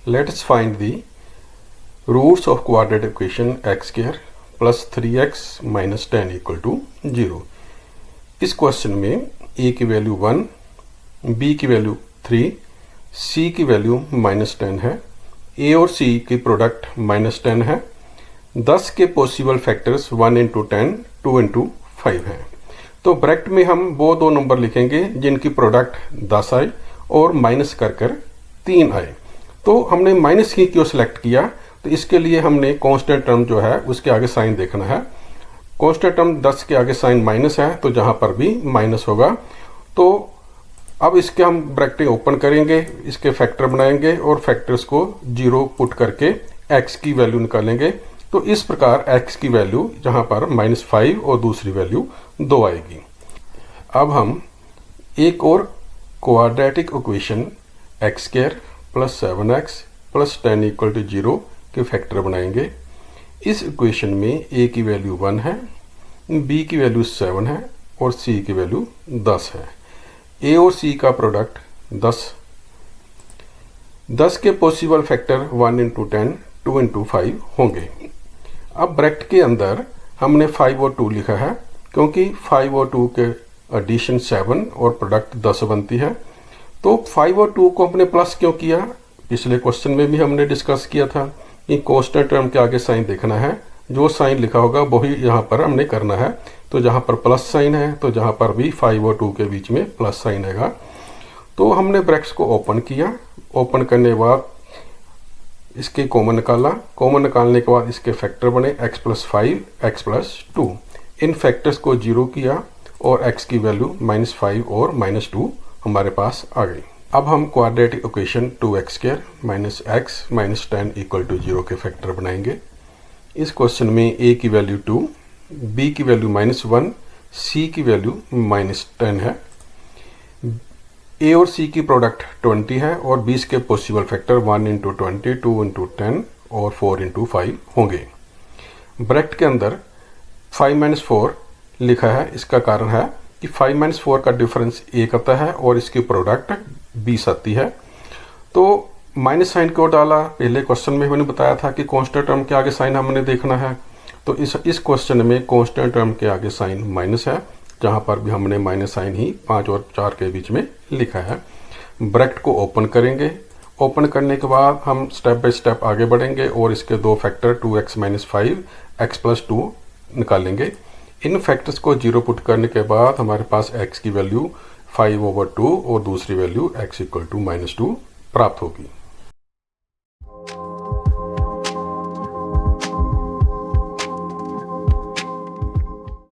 Let us find the roots of quadratic equation x square plus 3x minus 10 equal to 0। इस question में a की value 1, b की value 3, c की value -10 है, a और c की प्रोडक्ट -10 है। 10 के पॉसिबल फैक्टर्स 1 इंटू 10, 2 इंटू 5 हैं। तो ब्रैकेट में हम वो दो नंबर लिखेंगे जिनकी प्रोडक्ट 10 आए और माइनस कर 3 आए। तो हमने माइनस ही क्यों सिलेक्ट किया, तो इसके लिए हमने कांस्टेंट टर्म जो है उसके आगे साइन देखना है। कांस्टेंट टर्म 10 के आगे साइन माइनस है तो जहां पर भी माइनस होगा। तो अब इसके हम ब्रैकेट ओपन करेंगे, इसके फैक्टर बनाएंगे और फैक्टर्स को 0 पुट करके x की वैल्यू निकालेंगे। तो इस प्रकार x की वैल्यू जहां पर -5 और दूसरी वैल्यू 2 आएगी। अब हम एक और quadratic equation x square plus 7x plus 10 equal to 0 के फैक्टर बनाएंगे। इस इक्वेशन में a की वैल्यू 1 है, b की वैल्यू 7 है और c की वैल्यू 10 है। a और c का प्रोडक्ट 10 के पॉसिबल फैक्टर 1 इंटू 10, 2 इंटू 5 होंगे। अब ब्रैकेट के अंदर हमने 5 और 2 लिखा है क्योंकि 5 और 2 के एडिशन 7 और प्रोडक्ट 10 बनती है। तो 5 और 2 को हमने प्लस क्यों किया, पिछले क्वेश्चन में भी हमने डिस्कस किया था कि कांस्टेंट टर्म के आगे साइन देखना है, जो साइन लिखा होगा वही यहाँ पर हमने करना है। तो जहाँ पर प्लस साइन है तो जहाँ पर भी 5 और 2 के बीच में प्लस साइन आएगा। तो हमने ब्रैकेट्स को ओपन किया, ओपन करने के बाद इसके कॉमन निकाला, कॉमन निकालने के बाद इसके फैक्टर बने x प्लस 5, x प्लस 2। इन फैक्टर्स को 0 किया और x की वैल्यू -5 और -2 हमारे पास आ गई। अब हम quadratic equation 2x square minus x minus 10 equal to 0 के फैक्टर बनाएंगे। इस क्वेश्चन में a की वैल्यू 2, b की वैल्यू -1, c की वैल्यू -10 है। a और c की प्रोडक्ट 20 है और 20 के पॉसिबल फैक्टर 1 इंटू 20, 2 इंटू 10 और 4 इंटू 5 होंगे। ब्रैकेट के अंदर 5 - 4 लिखा है, इसका कारण है कि 5 - 4 का डिफरेंस 1 आता है और इसकी प्रोडक्ट 20 आती है। तो माइनस साइन क्यों डाला, पहले क्वेश्चन में मैंने बताया था कि कांस्टेंट टर्म के आगे साइन हमने देखना है। तो इस क्वेश्चन में कांस्टेंट टर्म के आगे साइन माइनस है, जहां पर भी हमने माइनस साइन ही 5 और 4 के बीच में लिखा है। ब्रैकेट को ओपन करेंगे, ओपन करने के बाद हम स्टेप बाय स्टेप आगे बढ़ेंगे और इसके दो फैक्टर 2x - 5, x प्लस 2 निकालेंगे। इन फैक्टर्स को 0 पुट करने के बाद हमारे पास x की वैल्यू 5/2 और दूसरी वैल्यू x इक्वल टू -2 प्राप्त होगी।